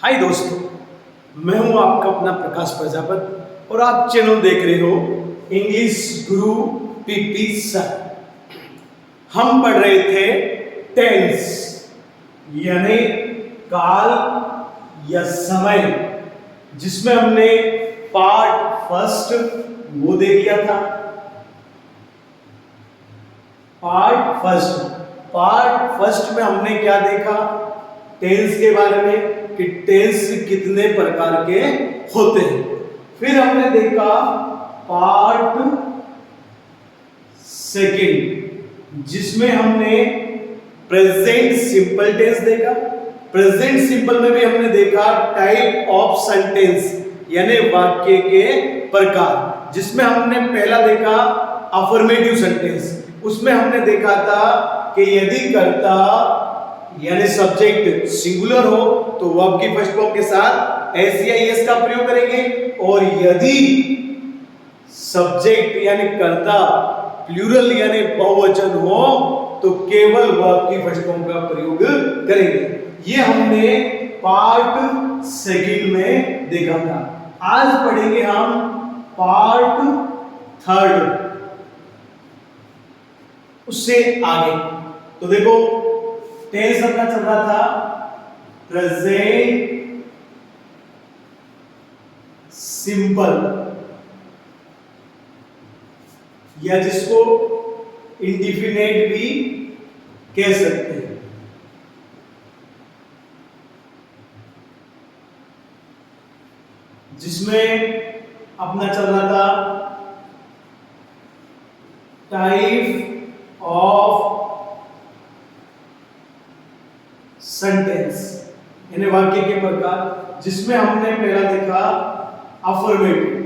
हाय दोस्तों, मैं हूं आपका अपना प्रकाश प्रजापति और आप चैनल देख रहे हो इंग्लिश गुरु पीपी सर। हम पढ़ रहे थे टेंस यानी काल या समय, जिसमें हमने पार्ट फर्स्ट वो देख लिया था। पार्ट फर्स्ट में हमने क्या देखा? टेंस के बारे में कि टेंस कितने प्रकार के होते हैं। फिर हमने देखा पार्ट सेकंड, जिसमें हमने प्रेजेंट सिंपल टेंस देखा। प्रेजेंट सिंपल में भी हमने देखा टाइप ऑफ सेंटेंस यानी वाक्य के प्रकार, जिसमें हमने पहला देखा अफर्मेटिव सेंटेंस। उसमें हमने देखा था कि यदि कर्ता यानी सब्जेक्ट सिंगुलर हो तो वर्ब की फर्स्ट फॉर्म के साथ एस या एस का प्रयोग करेंगे, और यदि सब्जेक्ट यानी कर्ता प्लूरल यानी बहुवचन हो तो केवल वर्ब की फर्स्ट फॉर्म का प्रयोग करेंगे। ये हमने पार्ट सेकंड में देखा था। आज पढ़ेंगे हम पार्ट थर्ड, उससे आगे। तो देखो, टेंस अपना चल रहा था प्रेजेंट सिंपल, या जिसको इंडिफिनिट भी कह सकते हैं। जिसमें अपना चल रहा था टाइप ऑफ सेंटेंस यानी वाक्य के प्रकार, जिसमें हमने पहला देखा अफर्मेटिव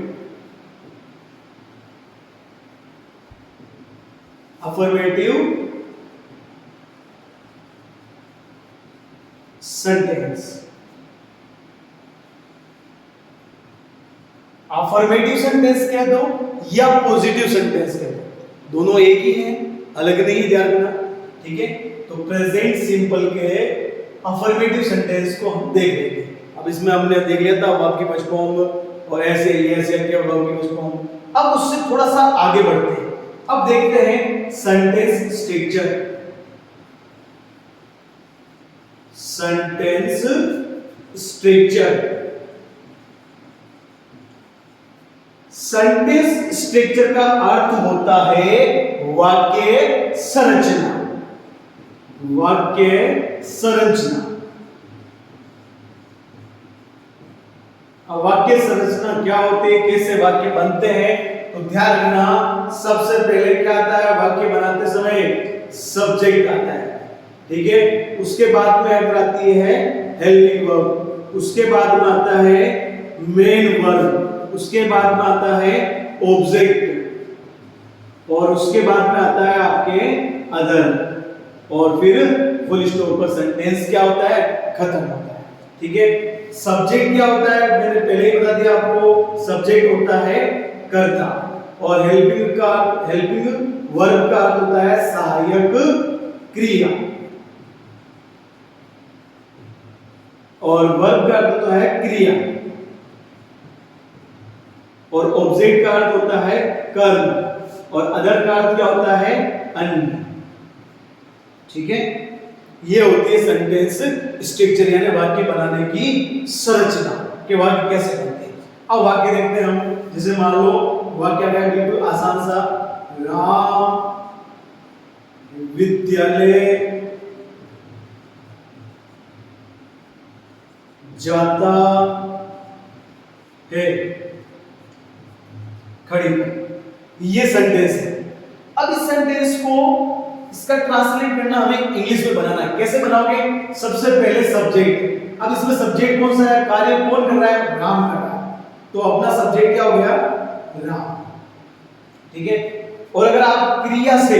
सेंटेंस। अफर्मेटिव सेंटेंस कह दो या पॉजिटिव सेंटेंस कह दो, दोनों एक ही हैं, अलग नहीं, ध्यान रखना, ठीक है। तो प्रेजेंट सिंपल के अफर्मेटिव सेंटेंस को हम देख लेंगे। अब इसमें हमने देख लिया था वर्ब की फर्स्ट फॉर्म और ऐसे के वर्ब की फर्स्ट फॉर्म। अब उससे थोड़ा सा आगे बढ़ते हैं। अब देखते हैं सेंटेंस स्ट्रक्चर। सेंटेंस स्ट्रक्चर का अर्थ होता है वाक्य संरचना। अब वाक्य संरचना क्या होती है, कैसे वाक्य बनते हैं, तो ध्यान रखना। सबसे पहले क्या आता है वाक्य बनाते समय? सब्जेक्ट आता है, ठीक है। उसके बाद में आती है हेल्पिंग वर्ब, उसके बाद में आता है मेन वर्ब, उसके बाद में आता है ऑब्जेक्ट, और उसके बाद में आता है आपके अदर, और फिर फुल स्टॉप पर सेंटेंस क्या होता है? खत्म होता है, ठीक है। सब्जेक्ट क्या होता है? मैंने पहले ही बता दिया आपको। सब्जेक्ट होता है कर्ता, और हेल्पिंग वर्ब का अर्थ होता है सहायक क्रिया, और वर्ब का अर्थ होता है क्रिया, और ऑब्जेक्ट का अर्थ होता है कर्म, और अदर का अर्थ क्या होता है? अन्य, ठीक है। ये होती है सेंटेंस स्ट्रक्चर यानी वाक्य बनाने की संरचना के वाक्य कैसे बनते हैं। अब वाक्य देखते हैं हम। जैसे मान लो वाक्य है बिल्कुल आसान सा, राम विद्यालय जाता है खड़ी। ये सेंटेंस है। अब इस सेंटेंस को इसका ट्रांसलेट करना हमें इंग्लिश में बनाना है। कैसे बनाओगे? सबसे पहले सब्जेक्ट। अब इसमें सब्जेक्ट कौन सा है? कार्य कौन कर रहा है? राम कर रहा है, तो अपना सब्जेक्ट क्या हो गया? राम, ठीक है। और अगर आप क्रिया से,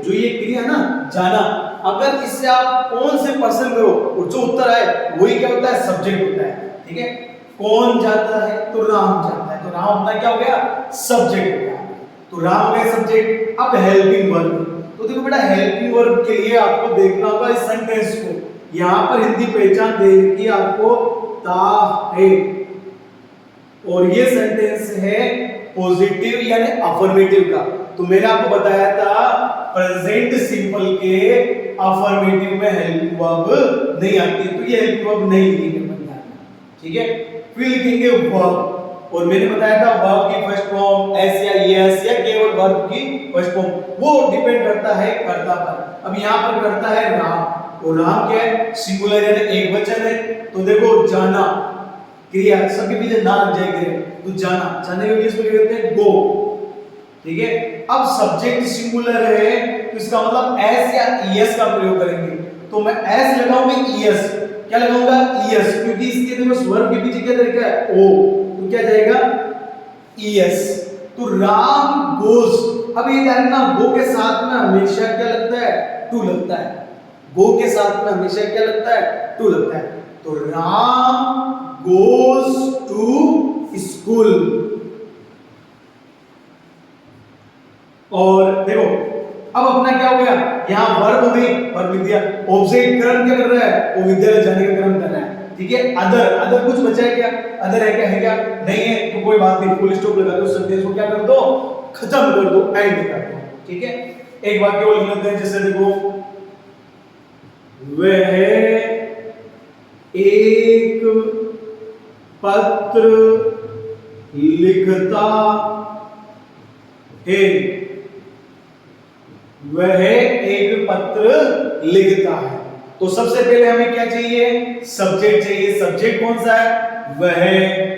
जो ये क्रिया ना जाना, अगर इससे आप कौन से पर्सन करो और जो उत्तर आए वही क्या होता है? सब्जेक्ट होता है, ठीक है। कौन जाता है? तो राम जाता है, तो राम अपना क्या हो गया? सब्जेक्ट हो गया। तो राम हो गया सब्जेक्ट। अब हेल्पिंग वर्ब, तो देखो बेटा, हेल्पिंग वर्ब के लिए आपको देखना होगा इस सेंटेंस को यहां पर हिंदी पहचान दे रखी आपको ता है, और ये सेंटेंस है पॉजिटिव यानी अफर्मेटिव का। तो मैंने आपको बताया था प्रेजेंट सिंपल के अफर्मेटिव में हेल्पिंग वर्ब नहीं आती, तो ये हेल्पिंग वर्ब नहीं लिखेंगे बनता है, ठीक है। फिर लिखेंगे वर्ब, और मैंने बताया था वर्ब की फर्स्ट फॉर्म एस या यस या केवल वर्ब की फर्स्ट फॉर्म, वो डिपेंड करता है कर्ता पर। अब यहाँ पर करता है राम, और राम क्या है, सिंगुलर यानी एक वचन है। तो देखो जाना क्रिया, सबके पीछे ना लग जाएगा, तो जाना, जाने के इंग्लिश में क्या कहते हैं, गो, ठीक है। अब सब्जेक्ट सिंगुलर है तो इसका मतलब एस या ईएस का प्रयोग करेंगे। तो मैं एस लगाऊंगा ईएस, क्या लगाऊंगा ईएस, क्योंकि इसके देखो वर्ब के पीछे क्या तरीका है ओ, तो क्या जाएगा ईएस। तो राम गोज, अब ये ध्यान रखना गो के साथ में हमेशा क्या लगता है, टू लगता है। गो के साथ में हमेशा क्या लगता है, टू लगता है। तो राम गोज टू स्कूल। और देखो अब अपना क्या हो गया, यहां वर्ब हो गई, वर्ब लिख दिया। ऑब्जेक्ट कर्म क्या कर रहा है, वो विद्यालय जाने का कर्म कर रहा है, ठीक है। अदर, अदर कुछ बचा है क्या, अदर है क्या, है क्या नहीं है, तो कोई बात नहीं, फुल स्टॉप लगा दो, सेंटेंस को क्या कर दो, खत्म कर दो, एंड कर दो, ठीक है। एक वाक्य और लिख लेते हैं, जैसे देखो वह एक पत्र लिखता है, वह एक पत्र लिखता है। तो सबसे पहले हमें क्या चाहिए, सब्जेक्ट चाहिए। सब्जेक्ट कौन सा है, वह,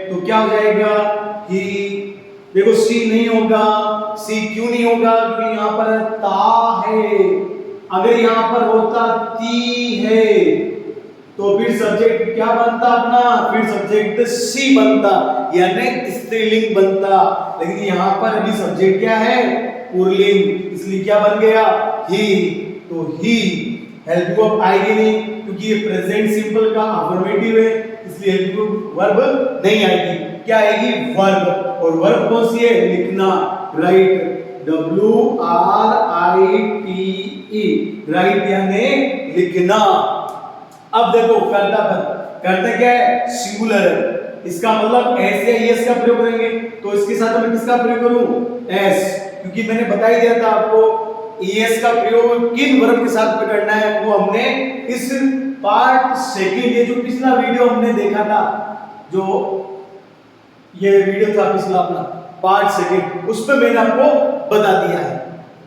तो क्या हो जाएगा ही। देखो सी नहीं होगा, सी क्यों नहीं होगा, क्योंकि यहां पर ता है। अगर यहां पर होता ती है तो फिर सब्जेक्ट क्या बनता अपना, फिर सब्जेक्ट सी बनता, यानी स्त्रीलिंग बनता। लेकिन यहां पर अभी सब्जेक्ट क्या है, पुल्लिंग, इसलिए क्या बन गया ही। तो ही हेल्पिंग वर्ब आएगी नहीं, क्योंकि ये प्रेजेंट सिंपल का अफर्मेटिव है, इसलिए हेल्पिंग वर्ब नहीं आएगी। क्या आएगी, वर्ब। और वर्ब कौन सी है, लिखना, राइट, WRITE, राइट यानी लिखना। अब देखो कर्ता पर, कर्ता क्या है, सिंगुलर है, इसका मतलब एस या एस का प्रयोग करेंगे। तो इसके साथ मैं किसका प्रयोग करूं, एस, क्योंकि मैंने बता ही दिया था आपको एस का प्रयोग किन वर्ब के साथ में करना है, वो हमने इस पार्ट सेकंड, ये जो पिछला वीडियो हमने देखा था, जो ये वीडियो था पिछला अपना पार्ट सेकंड, उस पे मैंने आपको बता दिया है,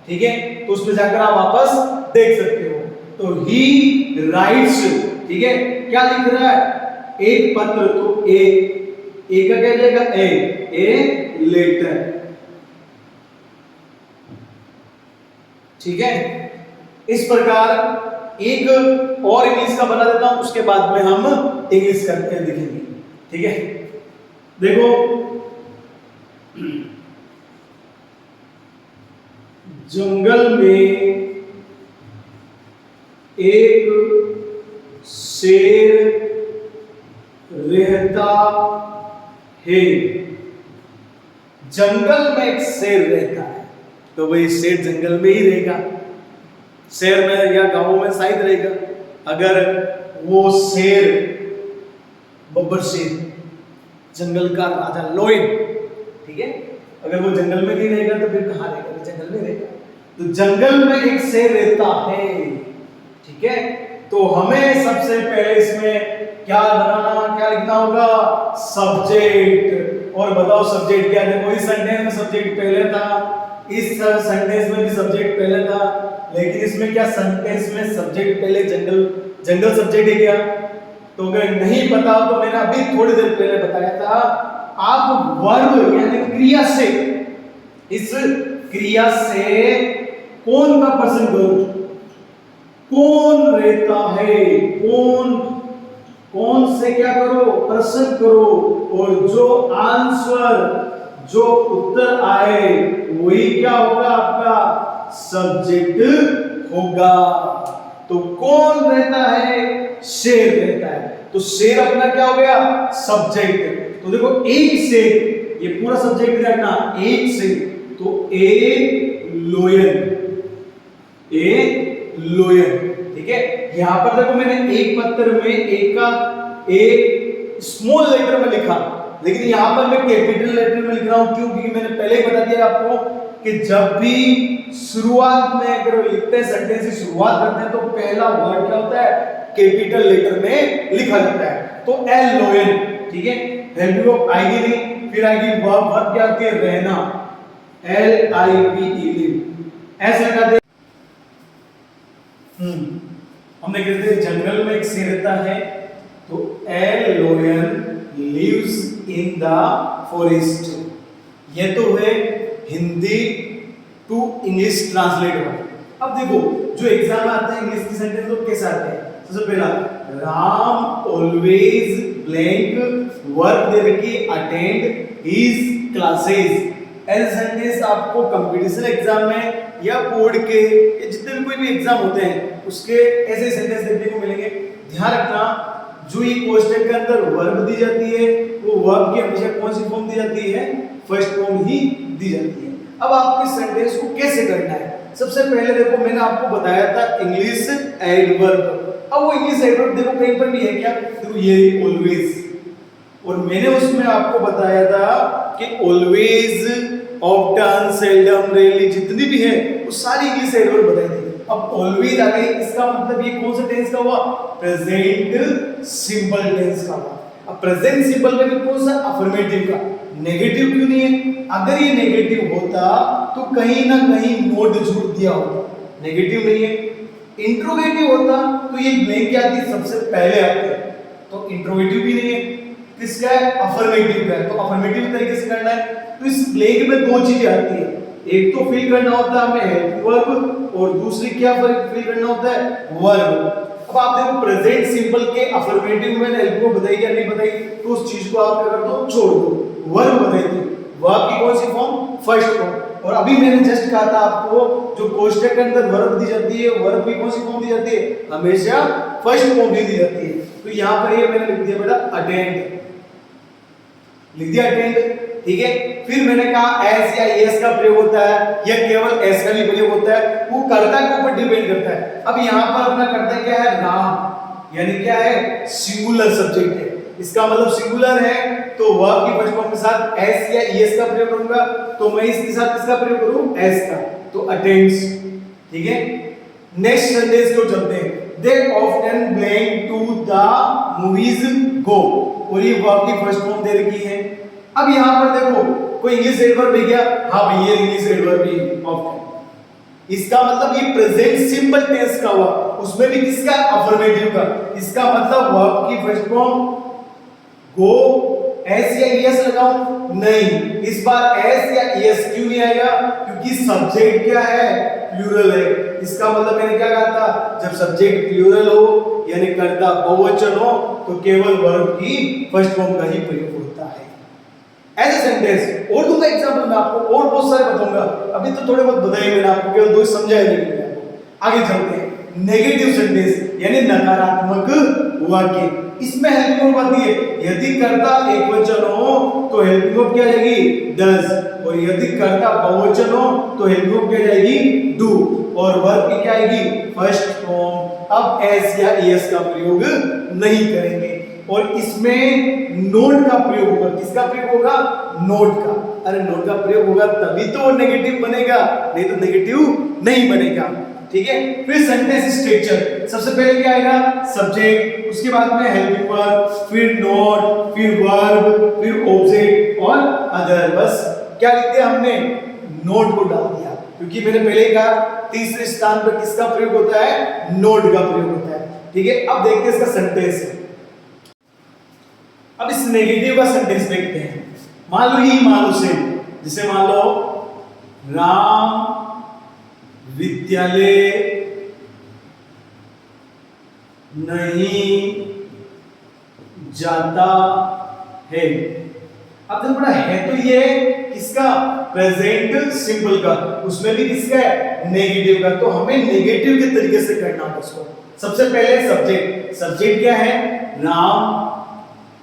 ठीक है। तो उसमें जाकर आप वापस देख सकते हो। तो ही राइट्स, ठीक है, क्या लिख रहा है, एक पत्र, तो ए का क्या जाएगा, ए लेटर, ठीक है। इस प्रकार एक और इंग्लिश का बना देता हूं, उसके बाद में हम इंग्लिश करते हैं, देखेंगे, ठीक है। देखो जंगल में एक शेर रहता है, जंगल में एक शेर रहता है, तो वही शेर जंगल में ही रहेगा, शहर में या गांव में शायद रहेगा। अगर वो शेर, बब्बर शेर, जंगल का राजा लोयन, ठीक है, अगर वो जंगल में नहीं रहेगा तो फिर कहां रहेगा, जंगल में रहेगा। तो जंगल में एक शेर रहता है, ठीक है। तो हमें सबसे पहले इसमें क्या बनाना, क्या लिखना होगा, सब्जेक्ट। और बताओ सब्जेक्ट क्या है, कोई सेंटेंस में सब्जेक्ट पहले था, इस सेंटेंस में भी सब्जेक्ट पहले था, लेकिन इसमें क्या सेंटेंस में सब्जेक्ट पहले जंगल सब्जेक्ट है क्या। तो अगर नहीं पता तो मैंने अभी थोड़ी देर पहले बताया था, आप वर्ब यानी क्रिया से, इस क्रिया से कौन का प्रश्न करो, कौन रहता है, कौन से क्या करो, प्रश्न करो, और जो आंसर, जो उत्तर आए वही क्या होगा, आपका सब्जेक्ट होगा। तो कौन रहता है, शेर रहता है, तो शेर अपना क्या हो गया, सब्जेक्ट। तो देखो एक शेर, ये पूरा सब्जेक्ट रखना, एक शेर, तो ए लोयन, ठीक है। यहाँ पर देखो मैंने एक पत्र में एक का एक स्मॉल लेटर में लिखा, लेकिन यहाँ पर मैं कैपिटल लेटर में लिख रहा हूँ। क्यों? क्योंकि मैंने पहले ही बता दिया आपको कि जब भी शुरुआत में अगर लिखते हैं, सेंटेंस की शुरुआत करते हैं, तो पहला वर्ड क्या होता है? कैपिटल लेटर में लिखा जाता है। तो एल ओ एन, ठीक है। हेल्प ऑफ आएगी नहीं, फिर आएगी वर्ब। वर्ब क्या होती है? रहना, L I V E, live, ऐसे लगा दे। हमने कहते हैं जंगल में एक शेर रहता है, तो L O N lives in the forest. ये तो है हिंदी टू इंग्लिश ट्रांसलेट हुआ। अब देखो जो एग्जाम आते हैं इंग्लिश के सेंटेंस तो कैसे आते हैं? सबसे पहला, राम ऑलवेज ब्लैंक वर्क दे रखी अटेंड हिज क्लासेस। ऐसे सेंटेंस आपको कंपटीशन एग्जाम में या बोर्ड के या जितने भी कोई भी एग्जाम होते हैं उसके ऐसे सेंटेंस देखने को मिलेंगे। ध्यान रखना, जो ये क्वेश्चन के अंदर वर्ब दी जाती है वो वर्ब की हमेशा कौन सी फॉर्म दी जाती है? फर्स्ट फॉर्म ही दी जाती है। अब आपको इस सेंटेंस को कैसे करना है? सबसे पहले देखो मैंने आपको बताया था इंग्लिश एडवर्ब। अब वो इंग्लिश एडवर्ब देखो कहीं पर भी है क्या? देखो ये ऑलवेज, और मैंने उसमें आपको बताया था कि ऑलवेज, ऑफ्टन, सेल्डम, रेयरली जितनी भी है वो सारी इंग्लिश एडवर्ब बताई थी। अब ऑलवेज आ गई, इसका मतलब ये कौन सा टेंस का हुआ? प्रेजेंट सिंपल टेंस का हुआ। अब प्रेजेंट सिंपल में भी कौन सा? अफर्मेटिव का। नेगेटिव क्यों नहीं है? अगर ये नेगेटिव होता तो कहीं ना कहीं नोट जुड़ दिया होता। नेगेटिव नहीं है। इंट्रोगेटिव होता तो ये ब्लैंक क्या आती? सबसे पहले आती है। तो इंट्रोगेटिव भी नहीं है, किसका है? अफर्मेटिव का है। तो अफर्मेटिव तरीके से करना है तो इस ब्लैंक में दो चीजें आती है, एक तो फिल करना होता है हमें हेल्पिंग वर्ब, और दूसरी क्या फिल करना होता है? वर्ब। अब आप देखो प्रेजेंट सिंपल के अफर्मेटिव में हेल्पिंग वर्ब बताई या नहीं बताई, तो उस चीज को आप क्या कर दो? छोड़ दो। वर्ब बताई थी, वर्ब की कौन सी फॉर्म? First form. और अभी मैंने जस्ट कहा था आपको जो कोष्ठक के अंदर वर्ब दी जाती है, वर्ब की कौन सी फॉर्म दी जाती है? हमेशा फर्स्ट फॉर्म ही दी जाती है। तो यहां पर ये मैंने लिख दिया बेटा अटेंड, लिख दिया अटेंड, ठीक है। फिर मैंने कहा एस या एस का प्रयोग होता है या केवल एस का भी प्रयोग होता है, वो कर्ता के ऊपर डिपेंड करता है। अब यहां पर अपना कर्ता क्या है? राम, यानी क्या है? सिंगुलर सब्जेक्ट है। इसका मतलब सिंगुलर है तो वर्ब की फर्स्ट फॉर्म के साथ एस या एस का प्रयोग करूंगा, तो मैं इसके साथ किसका प्रयोग करूं? एस का, तो अटेंड्स, ठीक है। नेक्स्ट सेंटेंस को चलते हैं। They often blank to the movies go, और ये वर्ब की फर्स्ट फॉर्म दे रखी है। अब यहां पर देखो कोई इंग्लिश एडवर्ब भी गया, हां भाई ये इंग्लिश एडवर्ब भी ऑफ्टन। इसका मतलब ये प्रेजेंट सिंपल टेंस का हुआ, उसमें भी किसका? अफर्मेटिव का। इसका मतलब वर्ब की फर्स्ट फॉर्म गो एस या एस लगाऊं? नहीं, इस बार एस या एस क्यों नहीं आएगा? क्योंकि सब्जेक्ट क्या है? प्लूरल है। इसका मतलब मैंने क्या कहा था? जब सब्जेक्ट प्लूरल हो यानी कर्ता बहुवचन हो तो केवल वर्ब की फर्स्ट फॉर्म का ही प्रयोग होता है। ऐसे सेंटेंस और दूंगा एग्जांपल में आपको, और बहुत सारे बताऊंगा। अभी तो थोड़े बहुत बताए मैंने आपको, केवल दो समझाए नहीं मैंने आपको। आगे चलते हैं। नेगेटिव सेंटेंस यानी नकारात्मक वाक्य, इसमें हेल्पिंग वर्ब आती है। यदि कर्ता एकवचन हो तो हेल्पिंग वर्ब क्या जाएगी? डज, और यदि कर्ता बहुवचन हो तो हेल्पिंग वर्ब क्या जाएगी? डू, और वर्ब की क्या आएगी? First form. अब एस या एस का प्रयोग नहीं करेंगे, और इसमें नोट का प्रयोग होगा। किसका प्रयोग होगा? नोट का। अरे नोट का प्रयोग होगा तभी तो वो नेगेटिव बनेगा, नहीं तो नेगेटिव नहीं बनेगा, ठीक है। फिर सेंटेंस स्ट्रक्चर, सबसे पहले क्या आएगा? सब्जेक्ट, उसके बाद में हेल्पिंग वर्ब, फिर नोट, फिर वर्ब, फिर ऑब्जेक्ट और अदर। बस क्या लिख दिया हमने? नोट को डाल दिया, क्योंकि मैंने पहले ही कहा तीसरे स्थान पर किसका प्रयोग होता है? नोट का प्रयोग होता है, ठीक है। अब देखते हैं इसका सेंटेंस। अब इस नेगेटिव का सेंटेंस देखते हैं। मान लो ही मान लो से, जैसे मान लो राम विद्यालय नहीं जाता है। अब देखो बड़ा है तो ये किसका? प्रेजेंट सिंपल का, उसमें भी किसका है? नेगेटिव का। तो हमें नेगेटिव के तरीके से करना होगा उसको। सबसे पहले सब्जेक्ट, सब्जेक्ट क्या है? राम,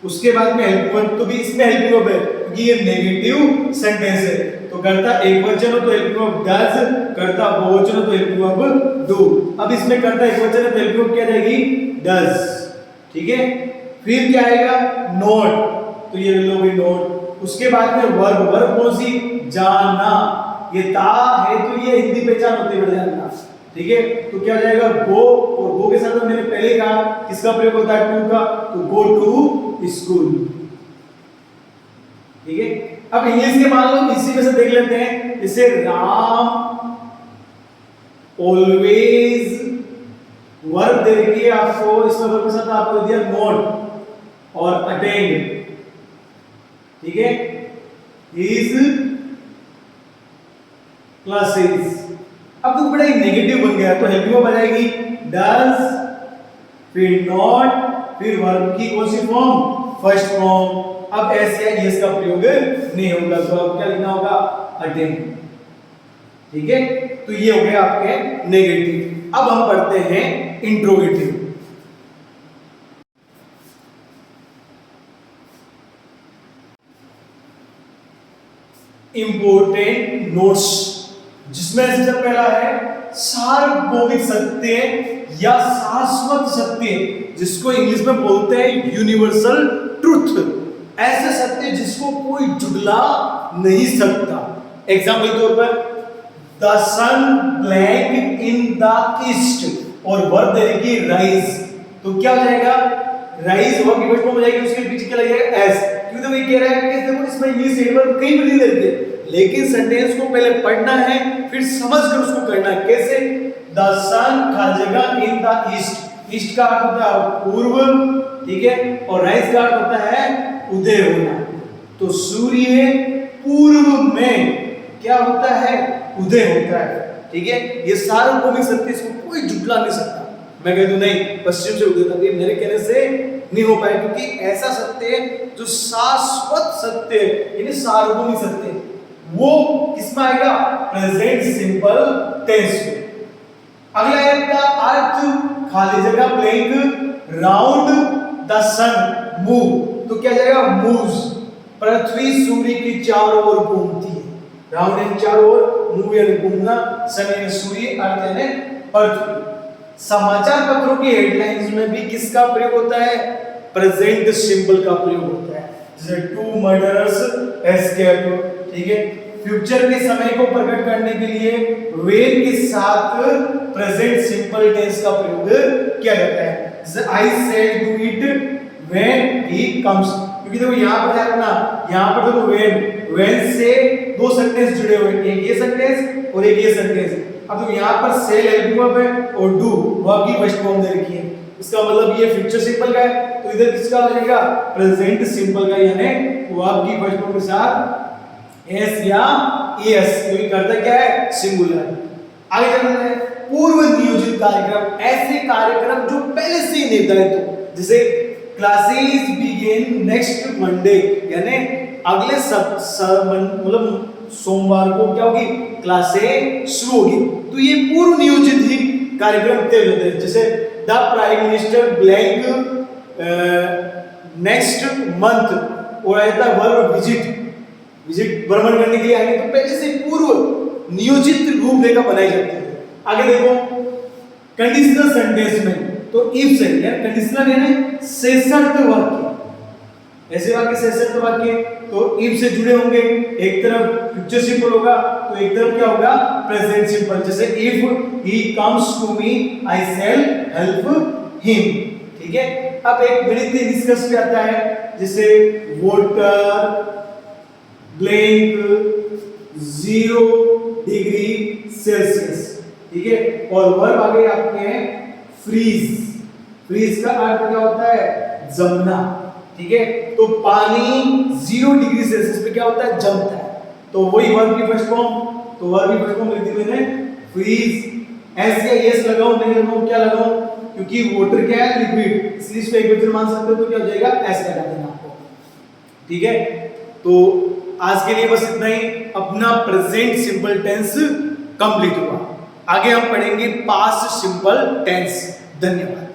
उसके बाद में हेल्पिंग वर्ब, तो भी इसमें हेल्पिंग वर्ब है क्योंकि ये नेगेटिव सेंटेंस है। तो कर्ता एकवचन हो तो हेल्पिंग वर्ब डज, कर्ता बहुवचन हो तो हेल्पिंग वर्ब डू। अब इसमें करता एक वचन है तो हेल्पिंग वर्ब क्या जाएगी डज, ठीक है। फिर क्या आएगा नोट, तो ये लो भी नोट। उसके बाद में वर्ब, वर्ब कौन सी जाना, ये ता है तो ये हिंदी पहचान होती है, बढ़ जाना, ठीक है। तो क्या जाएगा गो, और गो के साथ मैंने पहले कहा किसका प्रयोग होता है टू का, तो गो टू स्कूल, ठीक है। अब इंग्लिश के मान लो इसी में से देख लेते हैं, जैसे राम ऑलवेज, वर्ब दे रखी है आपको, इसमें वर्ब के साथ आपको दिया नोट और अटेंड, ठीक है, इज क्लासेस। अब तो बड़ा ही नेगेटिव बन गया, तो हेल्पिंग वर्ब आ जाएगी डज, फिर नॉट, फिर वर्ब की कौन सी फॉर्म फर्स्ट फॉर्म। अब एस या एस का प्रयोग नहीं होगा, तो अब क्या लिखना होगा अटेंड, ठीक है। तो ये हो गया आपके नेगेटिव। अब हम पढ़ते हैं इंट्रोगेटिव। इंपोर्टेंट नोट्स, जिसमें सबसे पहला है सार्वभौमिक सत्य या शाश्वत सत्य, जिसको इंग्लिश में बोलते हैं यूनिवर्सल ट्रुथ, ऐसे सत्य जिसको कोई झुठला नहीं सकता। एग्जाम्पल के तौर पर the sun blank in the east, और वर्ब दे देगी राइज, तो क्या हो जाएगा राइज वर्ब की फर्स्ट फॉर्म हो जाएगी, उसके पीछे क्या लगेगा एस, क्योंकि तो ये कह रहा है कि देखो इसमें इंग्लिश एडवर्ब कहीं भी नहीं देते, लेकिन सेंटेंस को पहले पढ़ना है फिर समझकर उसको करना है। कैसे द सन खाली जगह इन द ईस्ट, ईस्ट का अर्थ होता है पूर्व, ठीक है, और राइज का अर्थ होता है उदय होना, तो सूर्य पूर्व में क्या होता है उदय होता है, ठीक है। ये सार्वभौमिक सत्य, इसको कोई झुठला नहीं सकता। मैं कह दूं नहीं पश्चिम से उदय तक, ये मेरे कहने से नहीं हो पाएगा, क्योंकि ऐसा सत्य जो शाश्वत सत्य यानी सार्वभौमिक सत्य, वो किसमें आएगा प्रेजेंट सिंपल टेंस में। अगला है का अर्थ खाली जगह blank round the sun move, तो क्या जाएगा मूव्स, पृथ्वी सूर्य की चारों ओर घूमती है, राउंड यानी चारों ओर, मूव यानी घूमना, सन यानी सूर्य, अर्थ यानी पृथ्वी। समाचार पत्रों की हेडलाइंस में भी किसका प्रयोग होता है प्रेजेंट सिंपल का प्रयोग होता है, जैसे टू मर्डरर्स एस्केप, ठीक है। फ्यूचर के समय को प्रकट करने के लिए वेन के साथ प्रेजेंट सिंपल टेंस का प्रयोग किया जाता है, जैसे I said do it when he comes, क्योंकि देखो यहां पर ध्यान रखना, यहां पर देखो व्हेन से दो सेंटेंस जुड़े हुए हैं, एक ये सेंटेंस और एक ये सेंटेंस। अब देखो यहां पर सेल हेल्पिंग वर्ब है और डू वर्ब की फर्स्ट फॉर्म दे रखी है, इसका मतलब ये फ्यूचर सिंपल का है, तो इधर किसका हो जाएगा प्रेजेंट सिंपल का, यानी वर्ब की फर्स्ट फॉर्म के साथ एस या एस, क्योंकि करता क्या है सिंगुलर। आगे चलते हैं पूर्व नियोजित कार्यक्रम, ऐसे कार्यक्रम जो पहले से ही निर्धारित हो, जैसे क्लासेस बिगिन नेक्स्ट मंडे, यानी अगले मतलब सोमवार को क्या होगी क्लासें शुरू होगी, तो ये पूर्व नियोजित ही कार्यक्रम तय होते हैं। जैसे the prime minister blank next month, और रहता वर्ब विजिट भ्रमण करने के लिए आएंगे, तो पहले से पूर्व नियोजित रूपरेखा बनाई जाती है। आगे देखो कंडीशनल सेंटेंस में, तो इफ से यानी कंडीशनल यानी सशर्त वाक्य, ऐसे वाक्य सशर्त वाक्य तो इफ से जुड़े होंगे, एक तरफ फ्यूचर सिंपल होगा तो एक तरफ क्या होगा प्रेजेंट सिंपल, जैसे if he comes to me I shall help him, ठीक है। अब एक गणित निष्कर्ष पे आता है, जैसे वाटर ब्लैंक 0 डिग्री सेल्सियस, ठीक है, और वर्ब आगे आपके हैं फ्रीज, फ्रीज का अर्थ क्या होता है जमना, ठीक है। तो पानी 0 डिग्री सेल्सियस पे क्या होता है जमता है, तो वही वर्ब की फर्स्ट फॉर्म, तो वर्ब की फर्स्ट फॉर्म लिख दी मैंने फ्रीज। एस या एस लगाऊं नहीं लगाऊं, क्या लगाऊं, क्योंकि वाटर क्या है लिक्विड, इसलिए इसको एक वचन मान सकते हो, तो क्या हो जाएगा एस लगा देना आपको, ठीक है। तो आज के लिए बस इतना ही, अपना प्रेजेंट सिंपल टेंस कंप्लीट हुआ। आगे हम पढ़ेंगे पास्ट सिंपल टेंस। धन्यवाद।